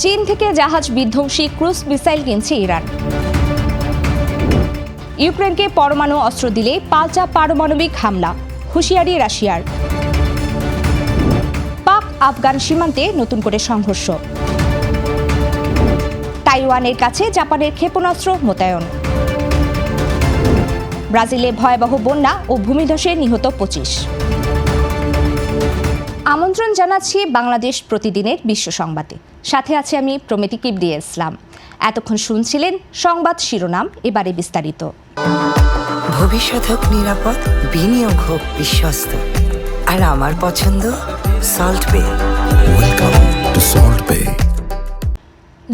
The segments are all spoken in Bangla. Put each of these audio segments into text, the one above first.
চীন থেকে জাহাজ বিধ্বংসী ক্রুজ মিসাইল কিনছে ইরান। ইউক্রেনকে পরমাণু অস্ত্র দিলে পাল্টা পারমাণবিক হামলা, হুঁশিয়ারি রাশিয়ার। পাক আফগান সীমান্তে নতুন করে সংঘর্ষ। তাইওয়ানের কাছে জাপানের ক্ষেপণাস্ত্র মোতায়েন। ব্রাজিলে ভয়াবহ বন্যা ও ভূমিধসে নিহত 25। আমন্ত্রণ জানাচ্ছি বাংলাদেশ প্রতিদিনের বিশ্ব সংবাদে। সাথে আছে আমি প্রমিতি কিবরিয়া ইসলাম। এতক্ষণ শুনছিলেন সংবাদ শিরোনাম, এবারে বিস্তারিত। ভবিষ্যৎ হোক নিরাপদ, বিনিয়োগ হোক বিশ্বস্ত, আর আমার পছন্দ সল্ট বে। ওয়েলকাম টু সল্ট বে।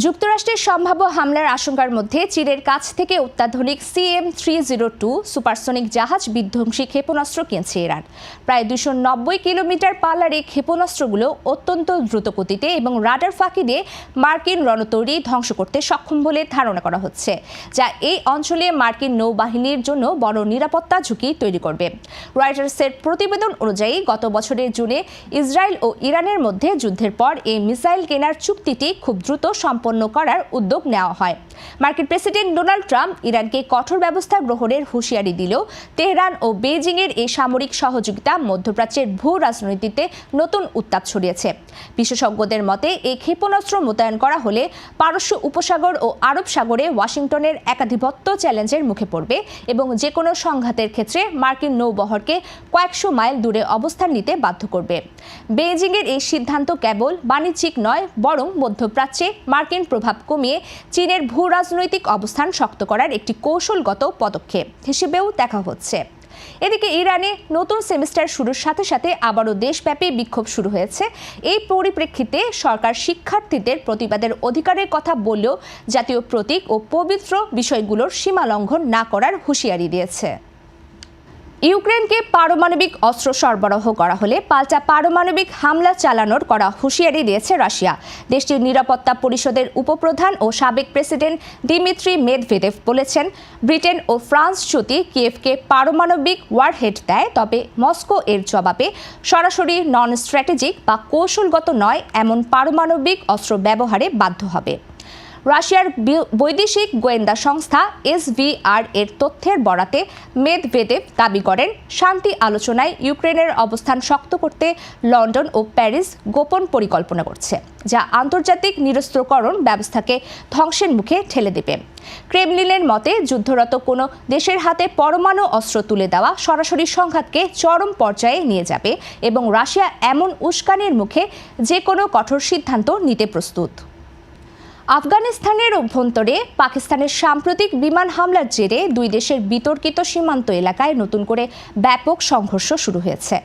যুক্তরাষ্ট্রের সম্ভাব্য হামলার আশঙ্কার মধ্যে চীনের কাছ থেকে অত্যাধুনিক CM-302 সুপারসনিক জাহাজ বিধ্বংসী ক্ষেপণাস্ত্র কিনছে ইরান। প্রায় 290 কিলোমিটার পাল্লার এই ক্ষেপণাস্ত্রগুলো অত্যন্ত দ্রুত গতিতে এবং রাডার ফাঁকি দিয়ে মার্কিন রণতরী ধ্বংস করতে সক্ষম বলে ধারণা করা হচ্ছে, যা এই অঞ্চলে মার্কিন নৌবাহিনীর জন্য বড় নিরাপত্তা ঝুঁকি তৈরি করবে। রয়টার্সের প্রতিবেদন অনুযায়ী গত বছরের জুনে ইসরায়েল ও ইরানের মধ্যে যুদ্ধের পর এই মিসাইল কেনার চুক্তিটি খুব দ্রুত সম্পন্ন করার উদ্যোগ নেওয়া হয়। মার্কিন প্রেসিডেন্ট ডোনাল্ড ট্রাম্প ইরানকে কঠোর ব্যবস্থা গ্রহণের হুঁশিয়ারি দিলেও তেহরান ও বেইজিংয়ের এই সামরিক সহযোগিতা মধ্যপ্রাচ্যের ভূ রাজনীতিতে নতুন উত্তাপ ছড়িয়েছে। বিশেষজ্ঞদের মতে এই ক্ষেপণাস্ত্র মোতায়েন করা হলে পারস্য উপসাগর ও আরব সাগরে ওয়াশিংটনের একাধিপত্য চ্যালেঞ্জের মুখে পড়বে এবং যে কোনো সংঘাতের ক্ষেত্রে মার্কিন নৌবহরকে কয়েকশো মাইল দূরে অবস্থান নিতে বাধ্য করবে। বেইজিংয়ের এই সিদ্ধান্ত কেবল বাণিজ্যিক নয়, বরং মধ্যপ্রাচ্যে মার্কিন প্রভাব কমিয়ে চীনের ভূ রাজনৈতিক অবস্থান শক্ত করার একটি কৌশলগত পদক্ষেপ হিসেবেও দেখা হচ্ছে। এদিকে ইরানে নতুন সেমিস্টার শুরুর সাথে সাথে আবারও দেশব্যাপী বিক্ষোভ শুরু হয়েছে। এই পরিপ্রেক্ষিতে সরকার শিক্ষার্থীদের প্রতিবাদের অধিকারের কথা বললেও জাতীয় প্রতীক ও পবিত্র বিষয়গুলোর সীমা লঙ্ঘন না করার হুঁশিয়ারি দিয়েছে। ইউক্রেনকে পারমাণবিক অস্ত্র সরবরাহ করা হলে পাল্টা পারমাণবিক হামলা চালানোর করা হুঁশিয়ারি দিয়েছে রাশিয়া। দেশটির নিরাপত্তা পরিষদের উপপ্রধান ও সাবেক প্রেসিডেন্ট দিমিত্রি মেদভেদেভ বলেছেন, ব্রিটেন ও ফ্রান্স যদি কিয়েভকে পারমাণবিক ওয়ারহেড দেয়, তবে মস্কো এর জবাবে সরাসরি নন স্ট্র্যাটেজিক বা কৌশলগত নয় এমন পারমাণবিক অস্ত্র ব্যবহারে বাধ্য হবে। রাশিয়ার বৈদেশিক গোয়েন্দা সংস্থা SVR এর তথ্যের বরাতে মেদভেদেভ দাবি করেন, শান্তি আলোচনায় ইউক্রেনের অবস্থান শক্ত করতে লন্ডন ও প্যারিস গোপন পরিকল্পনা করছে, যা আন্তর্জাতিক নিরস্ত্রকরণ ব্যবস্থাকে ধ্বংসের মুখে ঠেলে দেবে। ক্রেমলিনের মতে যুদ্ধরত কোনো দেশের হাতে পরমাণু অস্ত্র তুলে দেওয়া সরাসরি সংঘাতকে চরম পর্যায়ে নিয়ে যাবে এবং রাশিয়া এমন উস্কানির মুখে যে কোনো কঠোর সিদ্ধান্ত নিতে প্রস্তুত। আফগানিস্তানের অভ্যন্তরে পাকিস্তানের সাম্প্রতিক বিমান হামলার জেরে দুই দেশের বিতর্কিত সীমান্ত এলাকায় নতুন করে ব্যাপক সংঘর্ষ শুরু হয়েছে।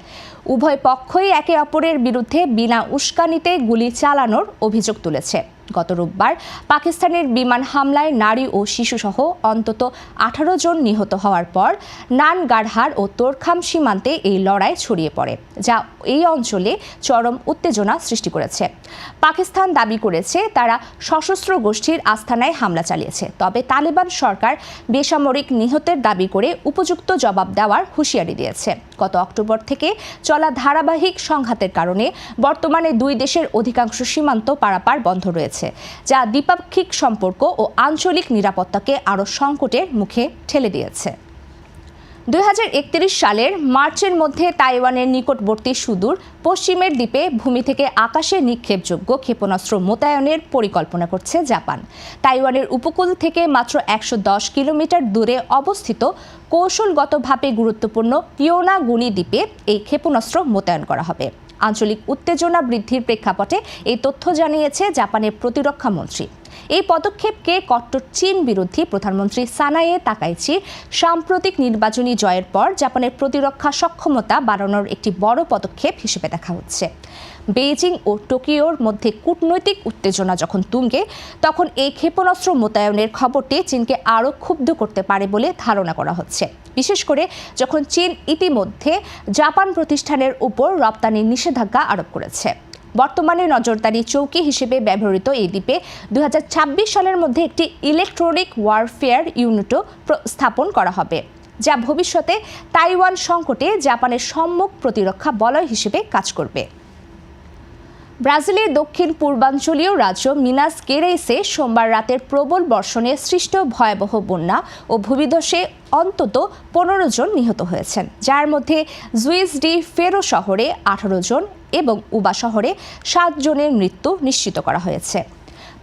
উভয় পক্ষই একে অপরের বিরুদ্ধে বিনা উস্কানিতে গুলি চালানোর অভিযোগ তুলেছে। গত রোববার পাকিস্তানের বিমান হামলায় নারী ও শিশুসহ অন্তত 18 জন নিহত হওয়ার পর নানগারহার ও তোরখাম সীমান্তে এই লড়াই ছড়িয়ে পড়ে, যা এই অঞ্চলে চরম উত্তেজনা সৃষ্টি করেছে। পাকিস্তান দাবি করেছে তারা সশস্ত্র গোষ্ঠীর আস্তানায় হামলা চালিয়েছে, তবে তালেবান সরকার বেসামরিক নিহতের দাবি করে উপযুক্ত জবাব দেওয়ার হুঁশিয়ারি দিয়েছে। গত অক্টোবর থেকে চলা ধারাবাহিক সংঘাতের কারণে বর্তমানে দুই দেশের অধিকাংশ সীমান্ত পারাপার বন্ধ রয়েছে, যা দ্বিপাক্ষিক সম্পর্ক ও আঞ্চলিক নিরাপত্তাকে আরও সংকটের মুখে ঠেলে দিয়েছে। 2031 সালের মার্চের মধ্যে তাইওয়ানের নিকটবর্তী সুদূর পশ্চিমের দ্বীপে ভূমি থেকে আকাশে নিক্ষেপযোগ্য ক্ষেপণাস্ত্র মোতায়েনের পরিকল্পনা করছে জাপান। তাইওয়ানের উপকূল থেকে মাত্র 110 কিলোমিটার দূরে অবস্থিত কৌশলগতভাবে গুরুত্বপূর্ণ ইয়োনাগুনি দ্বীপে এই ক্ষেপণাস্ত্র মোতায়েন করা হবে। আঞ্চলিক উত্তেজনা বৃদ্ধির প্রেক্ষাপটে এই তথ্য জানিয়েছে জাপানের প্রতিরক্ষা মন্ত্রী। এই পদক্ষেপকে কট্টর চীন বিরোধী প্রধানমন্ত্রী সানায়ে তাকাইচির সাম্প্রতিক নির্বাচনী জয়ের পর জাপানের প্রতিরক্ষা সক্ষমতা বাড়ানোর একটি বড় পদক্ষেপ হিসেবে দেখা হচ্ছে। বেইজিং ও টোকিওর মধ্যে কূটনৈতিক উত্তেজনা যখন তুঙ্গে, তখন এই ক্ষেপণাস্ত্র মোতায়েনের খবরটি চীনকে আরও ক্ষুব্ধ করতে পারে বলে ধারণা করা হচ্ছে, বিশেষ করে যখন চীন ইতিমধ্যে জাপান প্রতিষ্ঠানের উপর রপ্তানির নিষেধাজ্ঞা আরোপ করেছে। বর্তমানে নজরদারি চৌকি হিসেবে ব্যবহৃত এই দ্বীপে 2026 সালের মধ্যে একটি ইলেকট্রনিক ওয়ারফেয়ার ইউনিটও স্থাপন করা হবে, যা ভবিষ্যতে তাইওয়ান সংকটে জাপানের সম্মুখ প্রতিরক্ষা বলয় হিসেবে কাজ করবে। ব্রাজিলের দক্ষিণ পূর্বাঞ্চলীয় রাজ্য মিনাস গেরাইসে সোমবার রাতের প্রবল বর্ষণে সৃষ্ট ভয়াবহ বন্যা ও ভূমিধসে অন্তত 15 জন নিহত হয়েছেন, যার মধ্যে জুইস ডি ফেরো শহরে 18 জন এবং উবা শহরে 7 জনের মৃত্যু নিশ্চিত করা হয়েছে।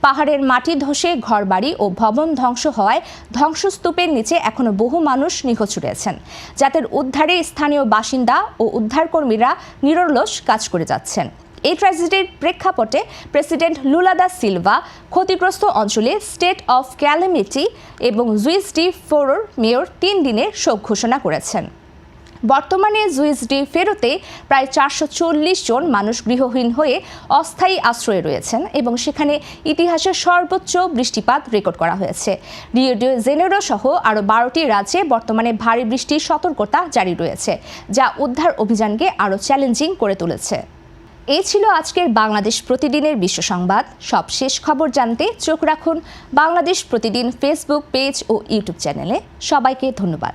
পাহাড়ের মাটি ধসে ঘরবাড়ি ও ভবন ধ্বংস হওয়ায় ধ্বংসস্তূপের নিচে এখনো বহু মানুষ নিখোঁজ রয়েছেন, যাদের উদ্ধারে স্থানীয় বাসিন্দা ও উদ্ধারকর্মীরা নিরলস কাজ করে যাচ্ছেন। এই ট্র্যাজেডির প্রেক্ষাপটে প্রেসিডেন্ট লুলা দা সিলভা ক্ষতিগ্রস্ত অঞ্চলে স্টেট অফ ক্যালামিটি এবং জুইস ডি ফেরোর মেয়র 3 দিনের শোক ঘোষণা করেছেন। বর্তমানে জুইস ডি ফেরোতে প্রায় 440 জন মানুষ গৃহহীন হয়ে অস্থায়ী আশ্রয়ে রয়েছেন এবং সেখানে ইতিহাসের সর্বোচ্চ বৃষ্টিপাত রেকর্ড করা হয়েছে। রিও ডি জেনেরো সহ আরও 12টি রাজ্যে বর্তমানে ভারী বৃষ্টির সতর্কতা জারি রয়েছে, যা উদ্ধার অভিযানকে আরও চ্যালেঞ্জিং করে তুলেছে। এই ছিল আজকের বাংলাদেশ প্রতিদিনের বিশ্ব সংবাদ। সব শেষ খবর জানতে চোখ রাখুন বাংলাদেশ প্রতিদিন ফেসবুক পেজ ও ইউটিউব চ্যানেলে। সবাইকে ধন্যবাদ।